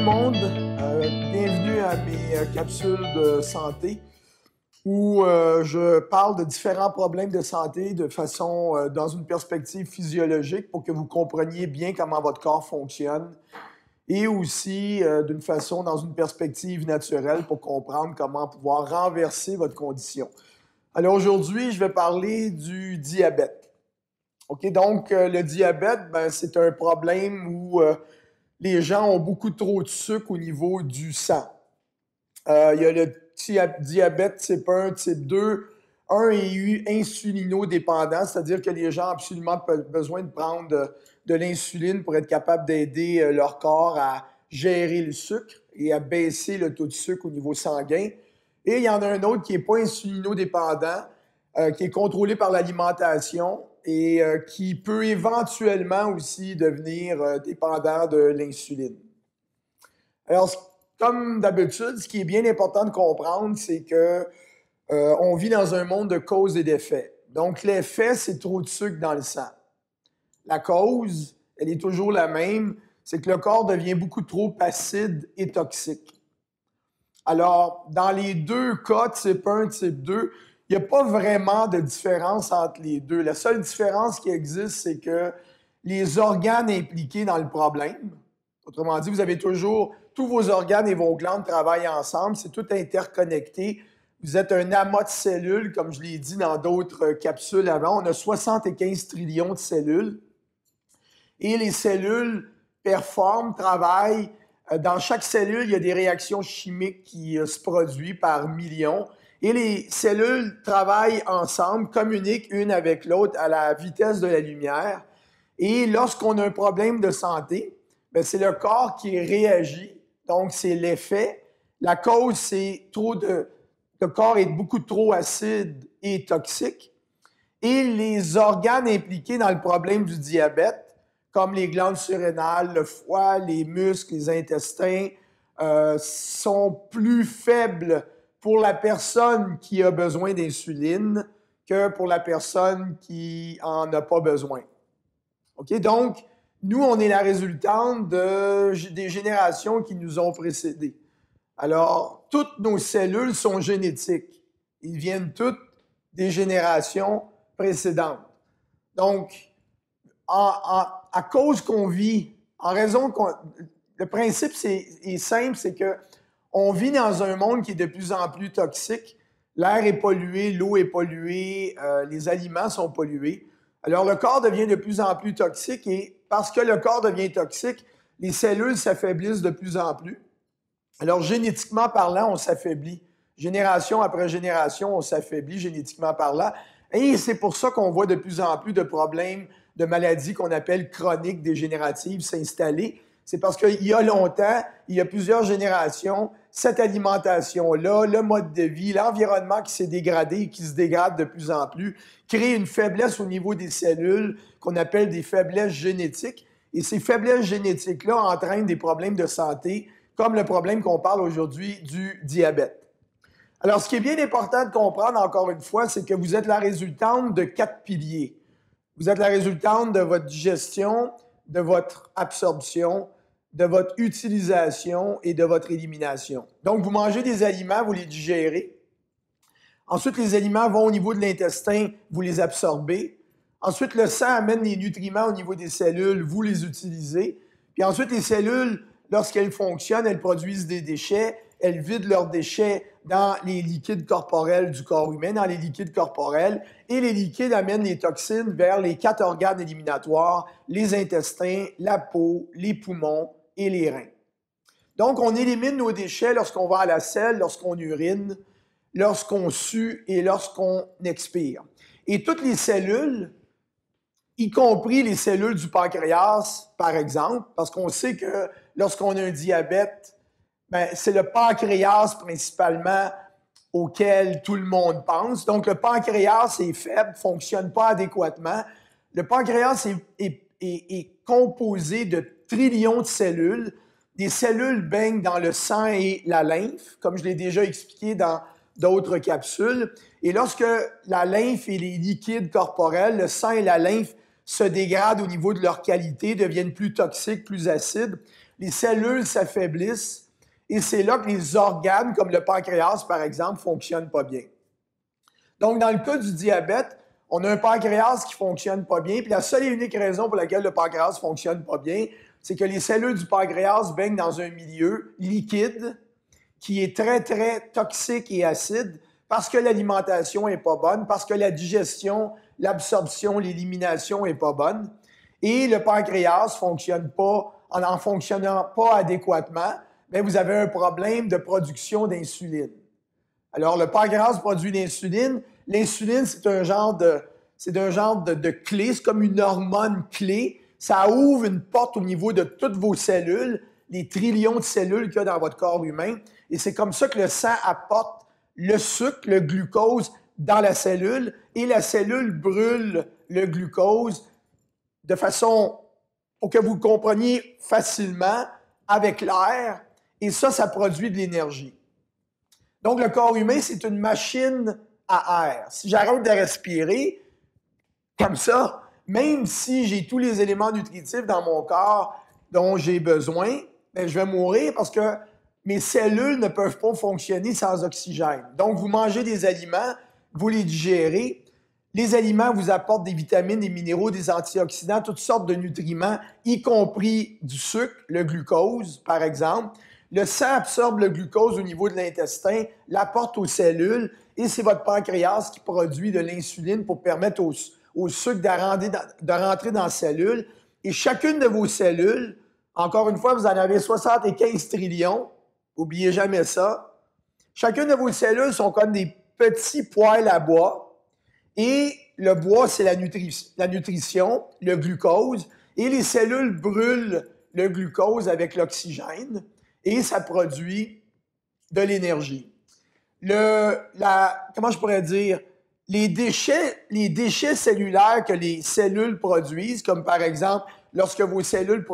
le monde, bienvenue à mes capsules de santé où je parle de différents problèmes de santé de façon dans une perspective physiologique pour que vous compreniez bien comment votre corps fonctionne et aussi d'une façon dans une perspective naturelle pour comprendre comment pouvoir renverser votre condition. Alors aujourd'hui, je vais parler du diabète. OK, donc le diabète, c'est un problème où les gens ont beaucoup trop de sucre au niveau du sang. Il y a le diabète type 1, type 2. Un est insulinodépendant, c'est-à-dire que les gens ont absolument besoin de prendre de l'insuline pour être capable d'aider leur corps à gérer le sucre et à baisser le taux de sucre au niveau sanguin. Et il y en a un autre qui n'est pas insulinodépendant, qui est contrôlé par l'alimentation et qui peut éventuellement aussi devenir dépendant de l'insuline. Alors, comme d'habitude, ce qui est bien important de comprendre, c'est que on vit dans un monde de cause et d'effet. Donc, l'effet, c'est trop de sucre dans le sang. La cause, elle est toujours la même, c'est que le corps devient beaucoup trop acide et toxique. Alors, dans les deux cas, type 1, type 2, il n'y a pas vraiment de différence entre les deux. La seule différence qui existe, c'est que les organes impliqués dans le problème, autrement dit, vous avez toujours, tous vos organes et vos glandes travaillent ensemble, c'est tout interconnecté. Vous êtes un amas de cellules, comme je l'ai dit dans d'autres capsules avant. On a 75 trillions de cellules. Et les cellules performent, travaillent. Dans chaque cellule, il y a des réactions chimiques qui se produisent par millions. Et les cellules travaillent ensemble, communiquent une avec l'autre à la vitesse de la lumière. Et lorsqu'on a un problème de santé, c'est le corps qui réagit. Donc, c'est l'effet. La cause, c'est le corps est beaucoup trop acide et toxique. Et les organes impliqués dans le problème du diabète, comme les glandes surrénales, le foie, les muscles, les intestins, sont plus faibles pour la personne qui a besoin d'insuline que pour la personne qui en a pas besoin. OK? Donc, nous, on est la résultante des générations qui nous ont précédés. Alors, toutes nos cellules sont génétiques. Ils viennent toutes des générations précédentes. Donc, à cause qu'on vit, le principe est simple, c'est que on vit dans un monde qui est de plus en plus toxique. L'air est pollué, l'eau est polluée, les aliments sont pollués. Alors, le corps devient de plus en plus toxique et parce que le corps devient toxique, les cellules s'affaiblissent de plus en plus. Alors, génétiquement parlant, on s'affaiblit. Génération après génération, on s'affaiblit génétiquement parlant. Et c'est pour ça qu'on voit de plus en plus de problèmes, de maladies qu'on appelle chroniques dégénératives s'installer. C'est parce qu'il y a longtemps, il y a plusieurs générations, cette alimentation-là, le mode de vie, l'environnement qui s'est dégradé et qui se dégrade de plus en plus, crée une faiblesse au niveau des cellules qu'on appelle des faiblesses génétiques. Et ces faiblesses génétiques-là entraînent des problèmes de santé, comme le problème qu'on parle aujourd'hui du diabète. Alors, ce qui est bien important de comprendre, encore une fois, c'est que vous êtes la résultante de 4 piliers. Vous êtes la résultante de votre digestion, de votre absorption, de votre utilisation et de votre élimination. Donc, vous mangez des aliments, vous les digérez. Ensuite, les aliments vont au niveau de l'intestin, vous les absorbez. Ensuite, le sang amène les nutriments au niveau des cellules, vous les utilisez. Puis ensuite, les cellules, lorsqu'elles fonctionnent, elles produisent des déchets, elles vident leurs déchets dans les liquides corporels du corps humain, dans les liquides corporels, et les liquides amènent les toxines vers les 4 organes éliminatoires, les intestins, la peau, les poumons et les reins. Donc, on élimine nos déchets lorsqu'on va à la selle, lorsqu'on urine, lorsqu'on sue et lorsqu'on expire. Et toutes les cellules, y compris les cellules du pancréas, par exemple, parce qu'on sait que lorsqu'on a un diabète, c'est le pancréas principalement auquel tout le monde pense. Donc, le pancréas est faible, ne fonctionne pas adéquatement. Le pancréas est composé de trillions de cellules. Des cellules baignent dans le sang et la lymphe, comme je l'ai déjà expliqué dans d'autres capsules. Et lorsque la lymphe et les liquides corporels, le sang et la lymphe, se dégradent au niveau de leur qualité, deviennent plus toxiques, plus acides, les cellules s'affaiblissent et c'est là que les organes, comme le pancréas par exemple, ne fonctionnent pas bien. Donc, dans le cas du diabète, on a un pancréas qui ne fonctionne pas bien, puis la seule et unique raison pour laquelle le pancréas ne fonctionne pas bien, c'est que les cellules du pancréas baignent dans un milieu liquide qui est très, très toxique et acide parce que l'alimentation n'est pas bonne, parce que la digestion, l'absorption, l'élimination n'est pas bonne. Et le pancréas ne fonctionne pas, en fonctionnant pas adéquatement, bien, vous avez un problème de production d'insuline. Alors, le pancréas produit l'insuline. L'insuline, c'est un genre de clé, c'est comme une hormone clé. Ça ouvre une porte au niveau de toutes vos cellules, les trillions de cellules qu'il y a dans votre corps humain. Et c'est comme ça que le sang apporte le sucre, le glucose, dans la cellule. Et la cellule brûle le glucose de façon pour que vous le compreniez facilement avec l'air. Et ça produit de l'énergie. Donc, le corps humain, c'est une machine à air. Si j'arrête de respirer, comme ça, même si j'ai tous les éléments nutritifs dans mon corps dont j'ai besoin, bien, je vais mourir parce que mes cellules ne peuvent pas fonctionner sans oxygène. Donc, vous mangez des aliments, vous les digérez. Les aliments vous apportent des vitamines, des minéraux, des antioxydants, toutes sortes de nutriments, y compris du sucre, le glucose, par exemple. Le sang absorbe le glucose au niveau de l'intestin, l'apporte aux cellules, et c'est votre pancréas qui produit de l'insuline pour permettre au sucre de rentrer dans la cellule. Et chacune de vos cellules, encore une fois, vous en avez 75 trillions, n'oubliez jamais ça. Chacune de vos cellules sont comme des petits poêles à bois. Et le bois, c'est la nutrition, le glucose. Et les cellules brûlent le glucose avec l'oxygène. Et ça produit de l'énergie. Comment je pourrais dire? Les déchets cellulaires que les cellules produisent, comme par exemple, lorsque vos cellules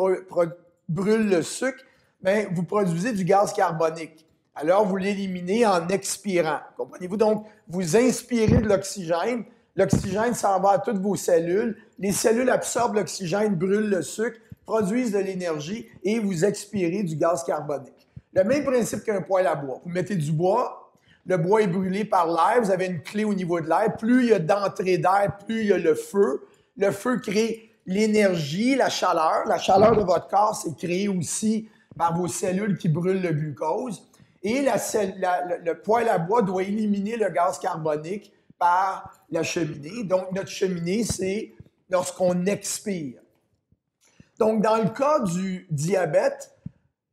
brûlent le sucre, bien, vous produisez du gaz carbonique. Alors, vous l'éliminez en expirant. Comprenez-vous? Donc, vous inspirez de l'oxygène. L'oxygène s'en va à toutes vos cellules. Les cellules absorbent l'oxygène, brûlent le sucre, produisent de l'énergie et vous expirez du gaz carbonique. Le même principe qu'un poêle à bois. Vous mettez du bois, le bois est brûlé par l'air, vous avez une clé au niveau de l'air. Plus il y a d'entrée d'air, plus il y a le feu. Le feu crée l'énergie, la chaleur. La chaleur de votre corps, c'est créé aussi par vos cellules qui brûlent le glucose. Et le poêle à bois doit éliminer le gaz carbonique par la cheminée. Donc, notre cheminée, c'est lorsqu'on expire. Donc, dans le cas du diabète,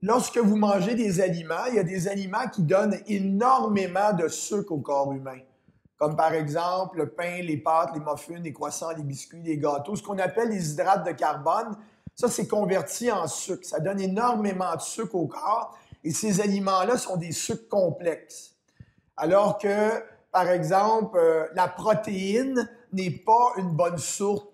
lorsque vous mangez des aliments, il y a des aliments qui donnent énormément de sucre au corps humain. Comme par exemple le pain, les pâtes, les muffins, les croissants, les biscuits, les gâteaux. Ce qu'on appelle les hydrates de carbone, ça, c'est converti en sucre. Ça donne énormément de sucre au corps. Et ces aliments-là sont des sucres complexes. Alors que, par exemple, la protéine n'est pas une bonne source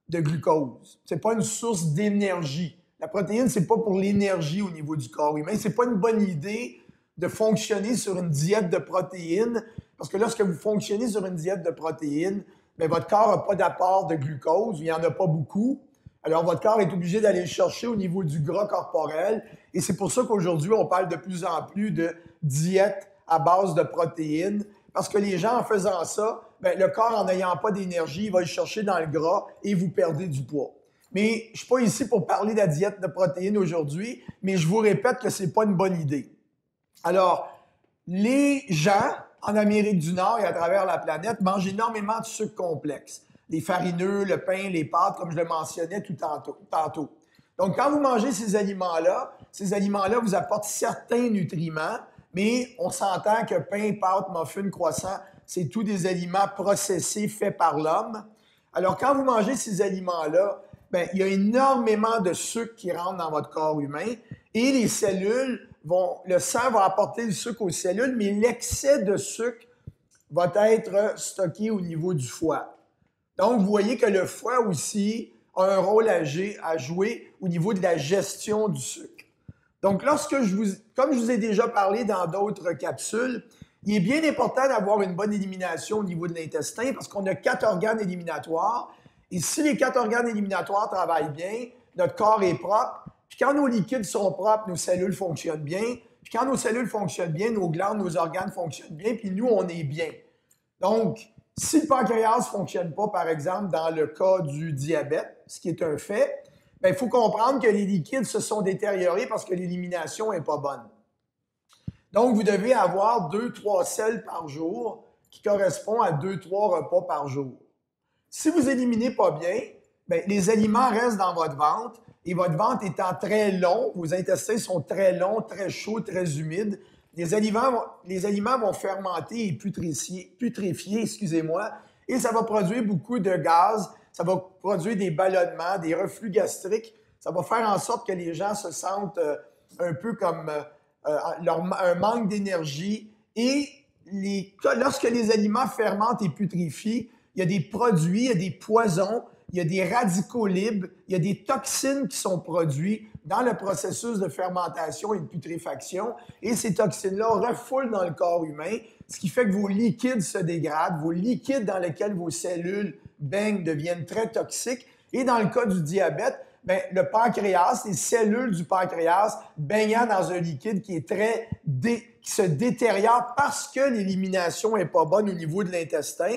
de glucose. C'est pas une source d'énergie. La protéine, c'est pas pour l'énergie au niveau du corps humain. C'est pas une bonne idée de fonctionner sur une diète de protéines, parce que lorsque vous fonctionnez sur une diète de protéines, bien, votre corps n'a pas d'apport de glucose, il n'y en a pas beaucoup. Alors, votre corps est obligé d'aller le chercher au niveau du gras corporel. Et c'est pour ça qu'aujourd'hui, on parle de plus en plus de diète à base de protéines, parce que les gens, en faisant ça, bien, le corps, en n'ayant pas d'énergie, il va le chercher dans le gras et vous perdez du poids. Mais je ne suis pas ici pour parler de la diète de protéines aujourd'hui, mais je vous répète que ce n'est pas une bonne idée. Alors, les gens en Amérique du Nord et à travers la planète mangent énormément de sucres complexes. Les farineux, le pain, les pâtes, comme je le mentionnais tout tantôt. Donc, quand vous mangez ces aliments-là vous apportent certains nutriments, mais on s'entend que pain, pâtes, muffins, croissants, c'est tous des aliments processés faits par l'homme. Alors, quand vous mangez ces aliments-là, bien, il y a énormément de sucre qui rentre dans votre corps humain et les cellules le sang va apporter le sucre aux cellules, mais l'excès de sucre va être stocké au niveau du foie. Donc, vous voyez que le foie aussi a un rôle à jouer au niveau de la gestion du sucre. Donc, comme je vous ai déjà parlé dans d'autres capsules, il est bien important d'avoir une bonne élimination au niveau de l'intestin parce qu'on a 4 organes éliminatoires. Et si les 4 organes éliminatoires travaillent bien, notre corps est propre. Puis quand nos liquides sont propres, nos cellules fonctionnent bien. Puis quand nos cellules fonctionnent bien, nos glandes, nos organes fonctionnent bien, puis nous, on est bien. Donc, si le pancréas ne fonctionne pas, par exemple, dans le cas du diabète, ce qui est un fait, bien, il faut comprendre que les liquides se sont détériorés parce que l'élimination n'est pas bonne. Donc, vous devez avoir 2-3 selles par jour qui correspondent à 2-3 repas par jour. Si vous éliminez pas bien, bien, les aliments restent dans votre ventre et votre ventre étant très long, vos intestins sont très longs, très chauds, très humides, les aliments vont fermenter et putréfier, excusez-moi, et ça va produire beaucoup de gaz, ça va produire des ballonnements, des reflux gastriques, ça va faire en sorte que les gens se sentent un peu comme un manque d'énergie. Et lorsque les aliments fermentent et putréfient, il y a des produits, il y a des poisons, il y a des radicaux libres, il y a des toxines qui sont produits dans le processus de fermentation et de putréfaction. Et ces toxines-là refoulent dans le corps humain, ce qui fait que vos liquides se dégradent, vos liquides dans lesquels vos cellules baignent deviennent très toxiques. Et dans le cas du diabète, bien, le pancréas, les cellules du pancréas baignant dans un liquide qui est qui se détériore parce que l'élimination n'est pas bonne au niveau de l'intestin,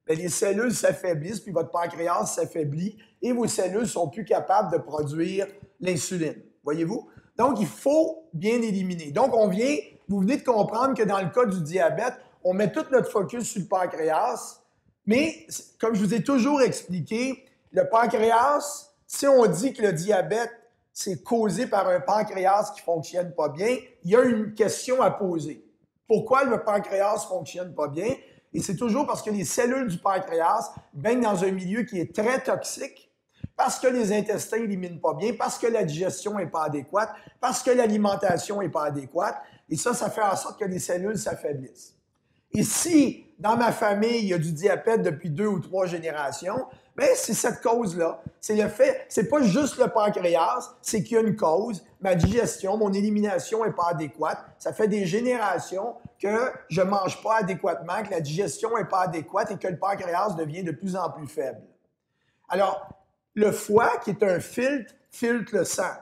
bien, les cellules s'affaiblissent, puis votre pancréas s'affaiblit et vos cellules sont plus capables de produire l'insuline. Voyez-vous? Donc, il faut bien éliminer. Donc, vous venez de comprendre que dans le cas du diabète, on met tout notre focus sur le pancréas, mais comme je vous ai toujours expliqué, le pancréas, si on dit que le diabète, c'est causé par un pancréas qui ne fonctionne pas bien, il y a une question à poser. Pourquoi le pancréas ne fonctionne pas bien? Et c'est toujours parce que les cellules du pancréas baignent dans un milieu qui est très toxique, parce que les intestins n'éliminent pas bien, parce que la digestion n'est pas adéquate, parce que l'alimentation n'est pas adéquate. Et ça fait en sorte que les cellules s'affaiblissent. Et si, dans ma famille, il y a du diabète depuis 2 ou 3 générations, bien, c'est cette cause-là. C'est le fait, c'est pas juste le pancréas, c'est qu'il y a une cause. Ma digestion, mon élimination n'est pas adéquate. Ça fait des générations que je ne mange pas adéquatement, que la digestion n'est pas adéquate et que le pancréas devient de plus en plus faible. Alors, le foie, qui est un filtre le sang.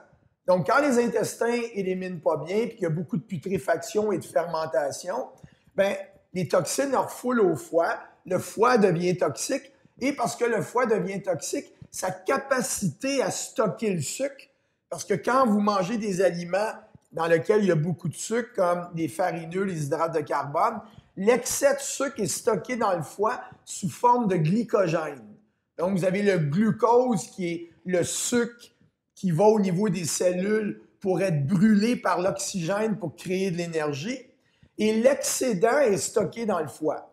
Donc, quand les intestins éliminent pas bien et qu'il y a beaucoup de putréfaction et de fermentation, bien, les toxines refoulent au foie, le foie devient toxique, et parce que le foie devient toxique, sa capacité à stocker le sucre, parce que quand vous mangez des aliments dans lesquels il y a beaucoup de sucre, comme les farineux, les hydrates de carbone, l'excès de sucre est stocké dans le foie sous forme de glycogène. Donc, vous avez le glucose, qui est le sucre qui va au niveau des cellules pour être brûlé par l'oxygène pour créer de l'énergie. Et l'excédent est stocké dans le foie.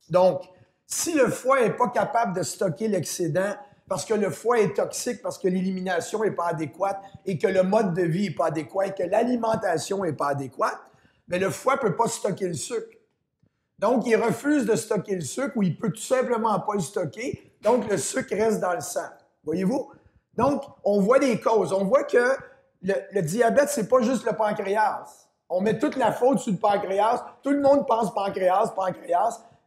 Donc, si le foie n'est pas capable de stocker l'excédent parce que le foie est toxique, parce que l'élimination n'est pas adéquate et que le mode de vie n'est pas adéquat et que l'alimentation n'est pas adéquate, bien, le foie ne peut pas stocker le sucre. Donc, il refuse de stocker le sucre ou il ne peut tout simplement pas le stocker. Donc, le sucre reste dans le sang. Voyez-vous? Donc, on voit des causes. On voit que le diabète, ce n'est pas juste le pancréas. On met toute la faute sur le pancréas. Tout le monde pense pancréas,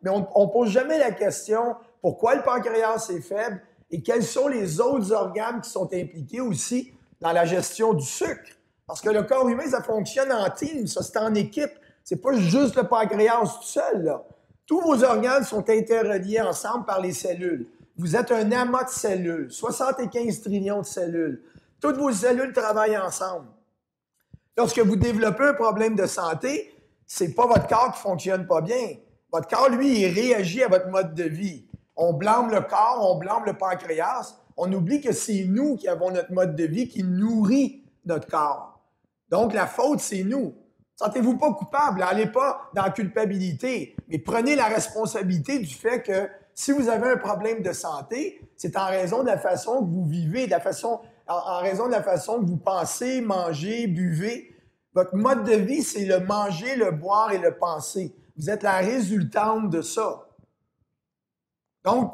mais on ne pose jamais la question pourquoi le pancréas est faible et quels sont les autres organes qui sont impliqués aussi dans la gestion du sucre. Parce que le corps humain, ça fonctionne en team, ça c'est en équipe. C'est pas juste le pancréas tout seul, là. Tous vos organes sont interreliés ensemble par les cellules. Vous êtes un amas de cellules, 75 trillions de cellules. Toutes vos cellules travaillent ensemble. Lorsque vous développez un problème de santé, c'est pas votre corps qui fonctionne pas bien. Votre corps, lui, il réagit à votre mode de vie. On blâme le corps, on blâme le pancréas. On oublie que c'est nous qui avons notre mode de vie qui nourrit notre corps. Donc, la faute, c'est nous. Sentez-vous pas coupable, n'allez pas dans la culpabilité, mais prenez la responsabilité du fait que si vous avez un problème de santé, c'est en raison de la façon que vous vivez, en raison de la façon que vous pensez, mangez, buvez. Votre mode de vie, c'est le manger, le boire et le penser. Vous êtes la résultante de ça. Donc,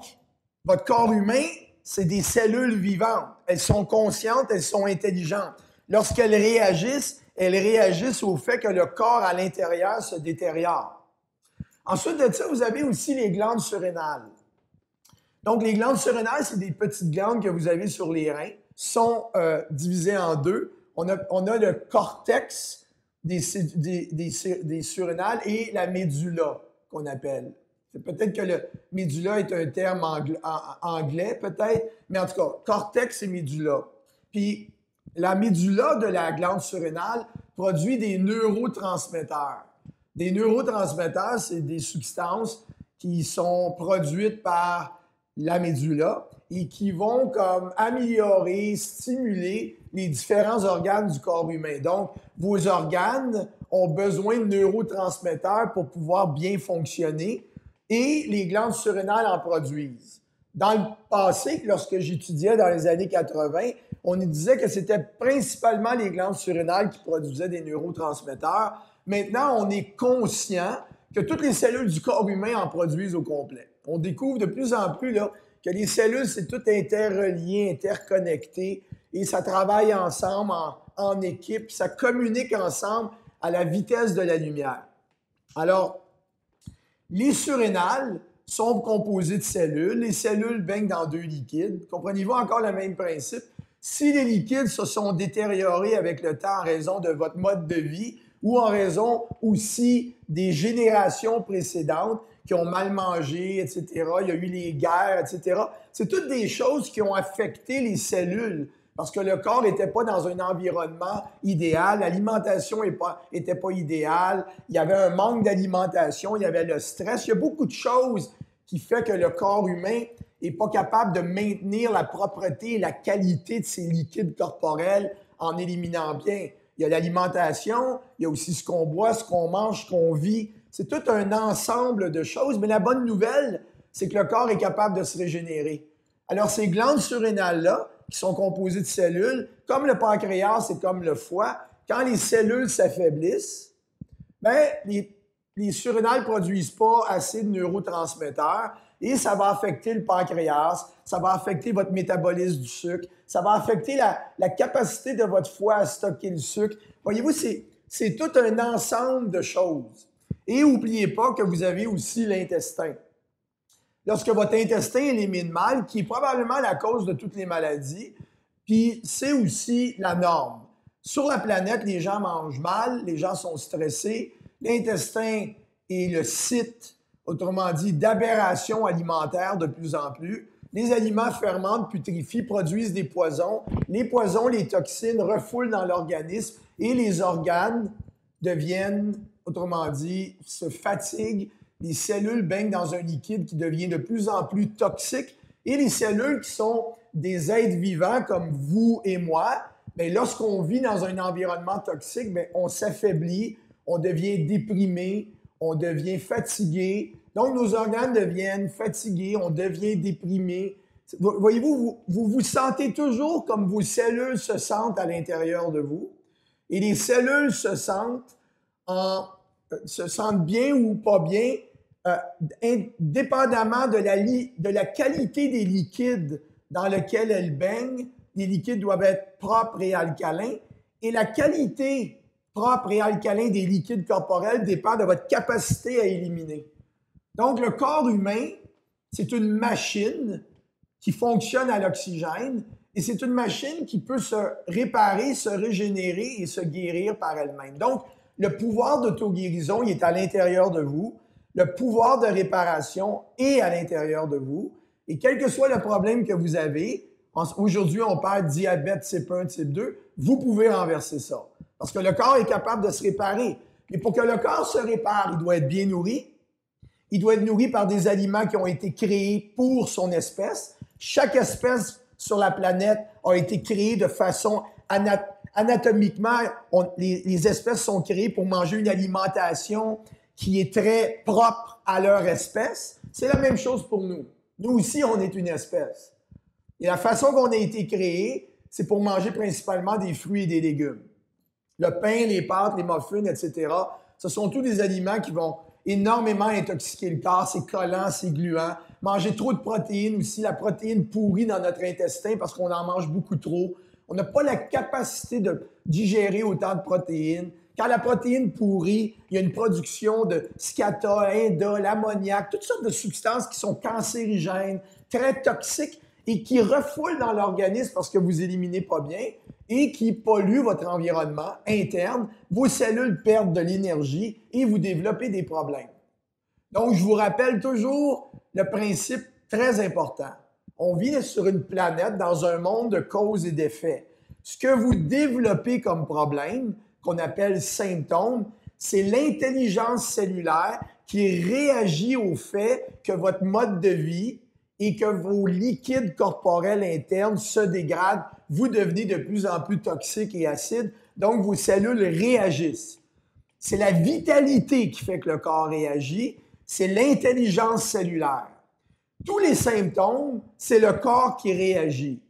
votre corps humain, c'est des cellules vivantes. Elles sont conscientes, elles sont intelligentes. Lorsqu'elles réagissent au fait que le corps à l'intérieur se détériore. Ensuite de ça, vous avez aussi les glandes surrénales. Donc, les glandes surrénales, c'est des petites glandes que vous avez sur les reins, sont divisées en deux. On a le cortex des surrénales et la médulla, qu'on appelle. Peut-être que le médulla est un terme anglais, peut-être, mais en tout cas, cortex et médulla. Puis, la médulla de la glande surrénale produit des neurotransmetteurs. Des neurotransmetteurs, c'est des substances qui sont produites par la médulla et qui vont comme améliorer, stimuler les différents organes du corps humain. Donc, vos organes ont besoin de neurotransmetteurs pour pouvoir bien fonctionner et les glandes surrénales en produisent. Dans le passé, lorsque j'étudiais dans les années 80, on nous disait que c'était principalement les glandes surrénales qui produisaient des neurotransmetteurs. Maintenant, on est conscient que toutes les cellules du corps humain en produisent au complet. On découvre de plus en plus là, que les cellules, c'est tout interrelié, interconnecté, et ça travaille ensemble en équipe, ça communique ensemble à la vitesse de la lumière. Alors, les surrénales sont composées de cellules. Les cellules baignent dans deux liquides. Comprenez-vous encore le même principe? Si les liquides se sont détériorés avec le temps en raison de votre mode de vie ou en raison aussi des générations précédentes qui ont mal mangé, etc., il y a eu les guerres, etc., c'est toutes des choses qui ont affecté les cellules parce que le corps n'était pas dans un environnement idéal, l'alimentation n'était pas idéale, il y avait un manque d'alimentation, il y avait le stress, il y a beaucoup de choses qui font que le corps humain n'est pas capable de maintenir la propreté et la qualité de ses liquides corporels en éliminant bien. Il y a l'alimentation, il y a aussi ce qu'on boit, ce qu'on mange, ce qu'on vit. C'est tout un ensemble de choses, mais la bonne nouvelle, c'est que le corps est capable de se régénérer. Alors, ces glandes surrénales-là, qui sont composées de cellules, comme le pancréas et comme le foie, quand les cellules s'affaiblissent, bien, les surrénales ne produisent pas assez de neurotransmetteurs et ça va affecter le pancréas, ça va affecter votre métabolisme du sucre, ça va affecter la capacité de votre foie à stocker le sucre. Voyez-vous, c'est tout un ensemble de choses. Et n'oubliez pas que vous avez aussi l'intestin. Lorsque votre intestin élimine mal, qui est probablement la cause de toutes les maladies, puis c'est aussi la norme. Sur la planète, les gens mangent mal, les gens sont stressés. L'intestin est le site, autrement dit, d'aberrations alimentaires de plus en plus. Les aliments fermentent, putrifient, produisent des poisons. Les poisons, les toxines refoulent dans l'organisme et les organes deviennent, autrement dit, se fatiguent. Les cellules baignent dans un liquide qui devient de plus en plus toxique. Et les cellules qui sont des êtres vivants comme vous et moi, bien, lorsqu'on vit dans un environnement toxique, bien, on s'affaiblit, on devient déprimé, on devient fatigué. Donc, nos organes deviennent fatigués, on devient déprimé. Voyez-vous, vous vous sentez toujours comme vos cellules se sentent à l'intérieur de vous. Et les cellules se sentent bien ou pas bien, indépendamment de la qualité des liquides dans lesquels elles baignent. Les liquides doivent être propres et alcalins. Et la qualité propre et alcalin des liquides corporels dépend de votre capacité à éliminer. Donc, le corps humain, c'est une machine qui fonctionne à l'oxygène et c'est une machine qui peut se réparer, se régénérer et se guérir par elle-même. Donc, le pouvoir d'auto-guérison, il est à l'intérieur de vous. Le pouvoir de réparation est à l'intérieur de vous. Et quel que soit le problème que vous avez, aujourd'hui, on parle de diabète type 1, type 2, vous pouvez renverser ça. Parce que le corps est capable de se réparer. Mais pour que le corps se répare, il doit être bien nourri. Il doit être nourri par des aliments qui ont été créés pour son espèce. Chaque espèce sur la planète a été créée de façon anatomiquement. Les espèces sont créées pour manger une alimentation qui est très propre à leur espèce. C'est la même chose pour nous. Nous aussi, on est une espèce. Et la façon qu'on a été créé, c'est pour manger principalement des fruits et des légumes. Le pain, les pâtes, les muffins, etc., ce sont tous des aliments qui vont énormément intoxiquer le corps. C'est collant, c'est gluant. Manger trop de protéines aussi. La protéine pourrit dans notre intestin parce qu'on en mange beaucoup trop. On n'a pas la capacité de digérer autant de protéines. Quand la protéine pourrit, il y a une production de scata, indole, ammoniac, toutes sortes de substances qui sont cancérigènes, très toxiques et qui refoulent dans l'organisme parce que vous éliminez pas bien et qui polluent votre environnement interne. Vos cellules perdent de l'énergie et vous développez des problèmes. Donc, je vous rappelle toujours le principe très important. On vit sur une planète dans un monde de causes et d'effets. Ce que vous développez comme problème, qu'on appelle symptômes, c'est l'intelligence cellulaire qui réagit au fait que votre mode de vie et que vos liquides corporels internes se dégradent. Vous devenez de plus en plus toxiques et acides, donc vos cellules réagissent. C'est la vitalité qui fait que le corps réagit, c'est l'intelligence cellulaire. Tous les symptômes, c'est le corps qui réagit.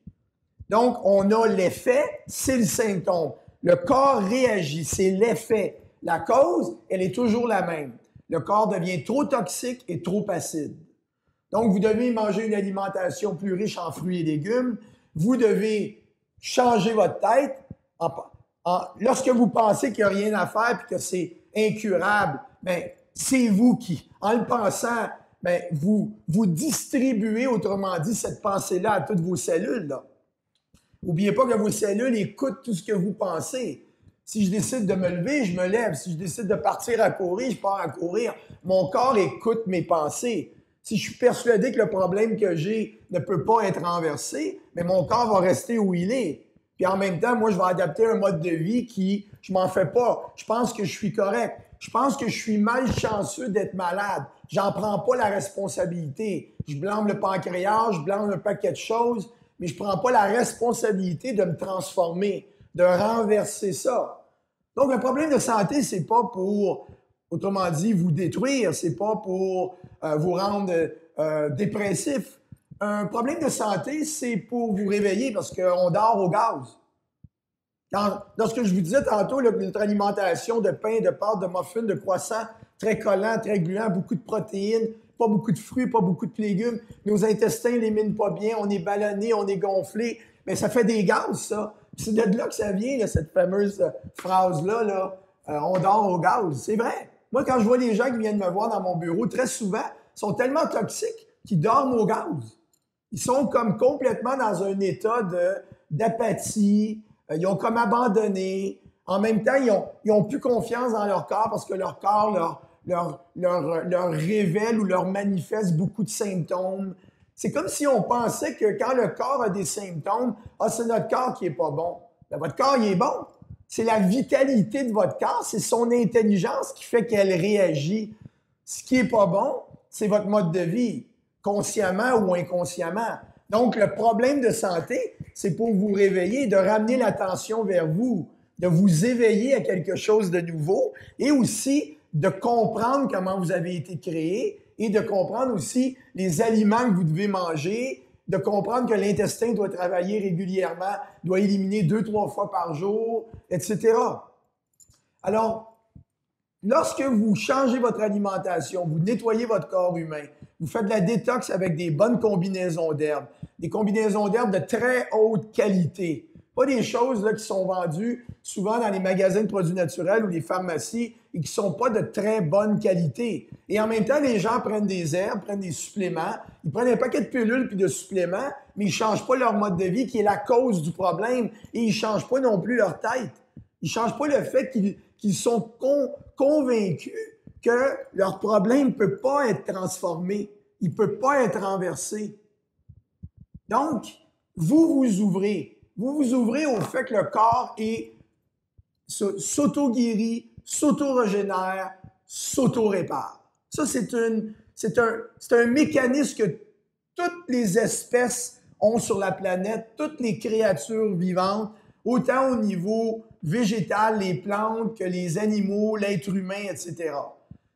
Donc, on a l'effet, c'est le symptôme. Le corps réagit, c'est l'effet. La cause, elle est toujours la même. Le corps devient trop toxique et trop acide. Donc, vous devez manger une alimentation plus riche en fruits et légumes. Vous devez changer votre tête. Lorsque vous pensez qu'il n'y a rien à faire et que c'est incurable, bien, c'est vous qui, en le pensant, bien, vous distribuez, autrement dit, cette pensée-là à toutes vos cellules, là. N'oubliez pas que vos cellules écoutent tout ce que vous pensez. Si je décide de me lever, je me lève. Si je décide de partir à courir, je pars à courir. Mon corps écoute mes pensées. Si je suis persuadé que le problème que j'ai ne peut pas être renversé, mais mon corps va rester où il est. Puis en même temps, moi, je vais adapter un mode de vie qui, je m'en fais pas. Je pense que je suis correct. Je pense que je suis malchanceux d'être malade. J'en prends pas la responsabilité. Je blâme le pancréas, je blâme un paquet de choses, mais je prends pas la responsabilité de me transformer, de renverser ça. Donc, un problème de santé, c'est pas pour, autrement dit, vous détruire, c'est pas pour vous rendre dépressif. Un problème de santé, c'est pour vous réveiller parce qu'on dort au gaz. Lorsque je vous disais tantôt là, que notre alimentation de pain, de pâtes, de muffins, de croissants, très collants, très gluants, beaucoup de protéines, pas beaucoup de fruits, pas beaucoup de légumes, nos intestins l'éliminent pas bien, on est ballonné, on est gonflé, mais ça fait des gaz, ça. C'est de là que ça vient, là, cette fameuse phrase-là, là, on dort au gaz. C'est vrai. Moi, quand je vois les gens qui viennent me voir dans mon bureau, très souvent, ils sont tellement toxiques qu'ils dorment au gaz. Ils sont comme complètement dans un état d'apathie, ils ont comme abandonné. En même temps, ils ont plus confiance dans leur corps parce que leur corps leur révèle ou leur manifeste beaucoup de symptômes. C'est comme si on pensait que quand le corps a des symptômes, c'est notre corps qui est pas bon. Ben, votre corps, il est bon. C'est la vitalité de votre corps, c'est son intelligence qui fait qu'elle réagit. Ce qui est pas bon, c'est votre mode de vie, consciemment ou inconsciemment. Donc, le problème de santé, c'est pour vous réveiller, de ramener l'attention vers vous, de vous éveiller à quelque chose de nouveau et aussi de comprendre comment vous avez été créé et de comprendre aussi les aliments que vous devez manger, de comprendre que l'intestin doit travailler régulièrement, doit éliminer 2-3 fois par jour, etc. Alors, lorsque vous changez votre alimentation, vous nettoyez votre corps humain, vous faites de la détox avec des bonnes combinaisons d'herbes, des combinaisons d'herbes de très haute qualité, pas des choses là, qui sont vendues souvent dans les magasins de produits naturels ou les pharmacies et qui ne sont pas de très bonne qualité. Et en même temps, les gens prennent des herbes, prennent des suppléments, ils prennent un paquet de pilules puis de suppléments, mais ils ne changent pas leur mode de vie qui est la cause du problème et ils ne changent pas non plus leur tête. Ils ne changent pas le fait qu'ils sont convaincus que leur problème ne peut pas être transformé, il ne peut pas être renversé. Donc, vous vous ouvrez. Vous vous ouvrez au fait que le corps s'auto-guérit, s'auto-régénère, s'auto-répare. Ça, c'est un mécanisme que toutes les espèces ont sur la planète, toutes les créatures vivantes, autant au niveau végétal, les plantes, que les animaux, l'être humain, etc.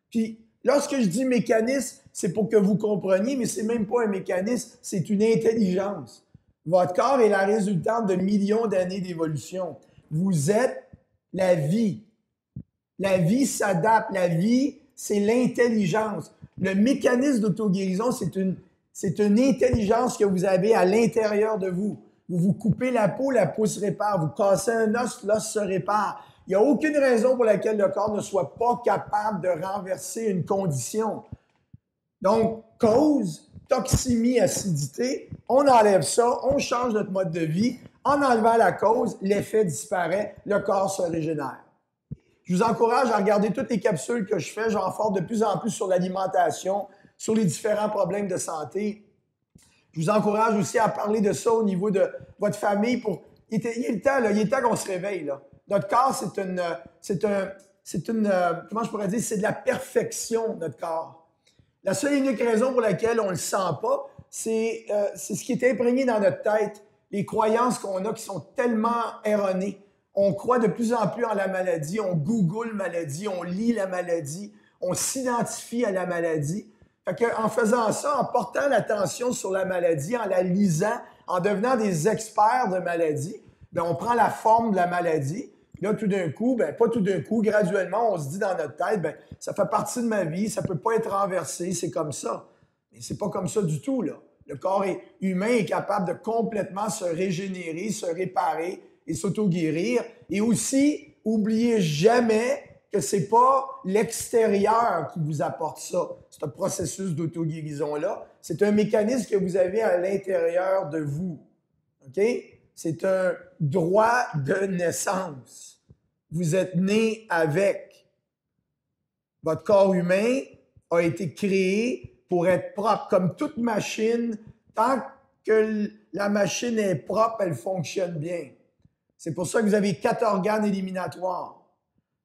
Puis, lorsque je dis mécanisme, c'est pour que vous compreniez, mais c'est même pas un mécanisme, c'est une intelligence. Votre corps est la résultante de millions d'années d'évolution. Vous êtes la vie. La vie s'adapte. La vie, c'est l'intelligence. Le mécanisme d'auto-guérison, c'est une intelligence que vous avez à l'intérieur de vous. Vous vous coupez la peau se répare. Vous cassez un os, l'os se répare. Il n'y a aucune raison pour laquelle le corps ne soit pas capable de renverser une condition. Donc, cause, toxémie, acidité. On enlève ça, on change notre mode de vie. En enlevant la cause, l'effet disparaît, le corps se régénère. Je vous encourage à regarder toutes les capsules que je fais. J'en forme de plus en plus sur l'alimentation, sur les différents problèmes de santé. Je vous encourage aussi à parler de ça au niveau de votre famille. Il est temps qu'on se réveille, là. Notre corps, comment je pourrais dire, c'est de la perfection, notre corps. La seule et unique raison pour laquelle on ne le sent pas, c'est ce qui est imprégné dans notre tête, les croyances qu'on a qui sont tellement erronées. On croit de plus en plus en la maladie, on google maladie, on lit la maladie, on s'identifie à la maladie. Fait qu'en faisant ça, en portant l'attention sur la maladie, en la lisant, en devenant des experts de maladie, bien, on prend la forme de la maladie. Là, tout d'un coup, bien, pas tout d'un coup, graduellement, on se dit dans notre tête, bien, ça fait partie de ma vie, ça peut pas être renversé, c'est comme ça. Mais c'est pas comme ça du tout, là. Le corps humain est capable de complètement se régénérer, se réparer et s'auto-guérir. Et aussi, oubliez jamais que c'est pas l'extérieur qui vous apporte ça, ce processus d'auto-guérison-là. C'est un mécanisme que vous avez à l'intérieur de vous. OK? C'est un droit de naissance. Vous êtes né avec. Votre corps humain a été créé pour être propre. Comme toute machine, tant que la machine est propre, elle fonctionne bien. C'est pour ça que vous avez 4 organes éliminatoires.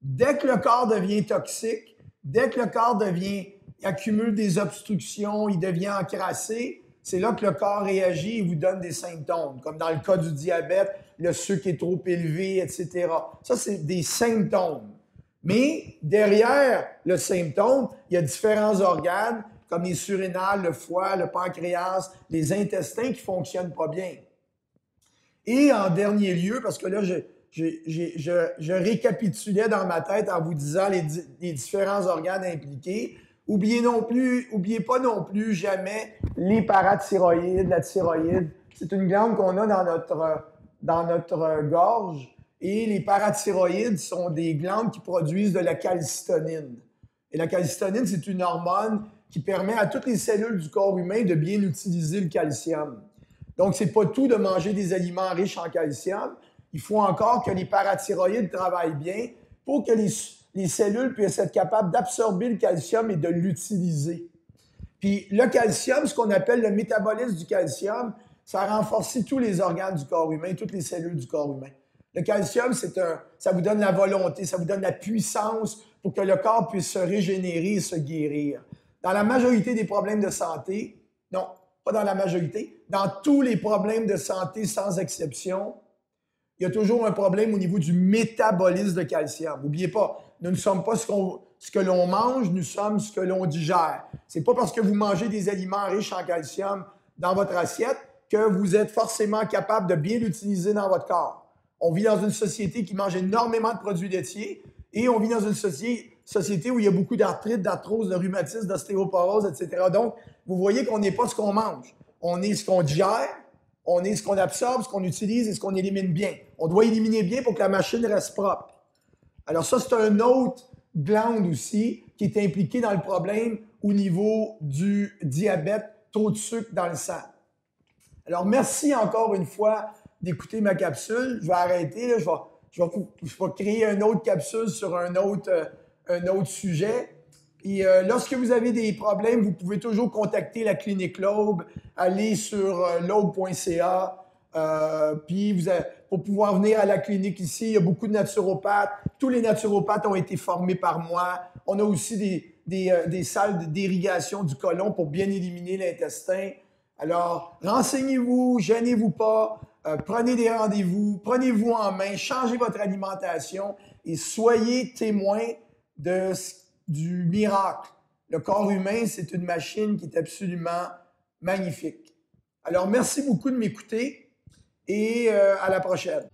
Dès que le corps devient toxique, dès que le corps il accumule des obstructions, il devient encrassé, c'est là que le corps réagit et vous donne des symptômes, comme dans le cas du diabète, le sucre est trop élevé, etc. Ça, c'est des symptômes. Mais derrière le symptôme, il y a différents organes, comme les surrénales, le foie, le pancréas, les intestins qui ne fonctionnent pas bien. Et en dernier lieu, parce que là, je récapitulais dans ma tête en vous disant les différents organes impliqués. Oubliez pas non plus jamais les parathyroïdes, la thyroïde. C'est une glande qu'on a dans notre gorge. Et les parathyroïdes sont des glandes qui produisent de la calcitonine. Et la calcitonine, c'est une hormone qui permet à toutes les cellules du corps humain de bien utiliser le calcium. Donc, c'est pas tout de manger des aliments riches en calcium. Il faut encore que les parathyroïdes travaillent bien pour que les cellules puissent être capables d'absorber le calcium et de l'utiliser. Puis le calcium, ce qu'on appelle le métabolisme du calcium, ça renforce tous les organes du corps humain, toutes les cellules du corps humain. Le calcium, ça vous donne la volonté, ça vous donne la puissance pour que le corps puisse se régénérer et se guérir. Dans la majorité des problèmes de santé, non, pas dans la majorité, dans tous les problèmes de santé sans exception, il y a toujours un problème au niveau du métabolisme de calcium. N'oubliez pas, nous ne sommes pas ce que l'on mange, nous sommes ce que l'on digère. C'est pas parce que vous mangez des aliments riches en calcium dans votre assiette que vous êtes forcément capable de bien l'utiliser dans votre corps. On vit dans une société qui mange énormément de produits laitiers et on vit dans une société où il y a beaucoup d'arthrite, d'arthrose, de rhumatisme, d'ostéoporose, etc. Donc, vous voyez qu'on n'est pas ce qu'on mange. On est ce qu'on digère, on est ce qu'on absorbe, ce qu'on utilise et ce qu'on élimine bien. On doit éliminer bien pour que la machine reste propre. Alors ça, c'est un autre glande aussi qui est impliqué dans le problème au niveau du diabète, trop de sucre dans le sang. Alors, merci encore une fois d'écouter ma capsule. Je vais arrêter, là. Je vais créer une autre capsule sur un autre sujet. Et lorsque vous avez des problèmes, vous pouvez toujours contacter la clinique L'aube, aller sur l'aube.ca. Puis pour pouvoir venir à la clinique ici, il y a beaucoup de naturopathes. Tous les naturopathes ont été formés par moi. On a aussi des salles d'irrigation du côlon pour bien éliminer l'intestin. Alors, renseignez-vous, gênez-vous pas, prenez des rendez-vous, prenez-vous en main, changez votre alimentation et soyez témoins du miracle. Le corps humain, c'est une machine qui est absolument magnifique. Alors, merci beaucoup de m'écouter et à la prochaine.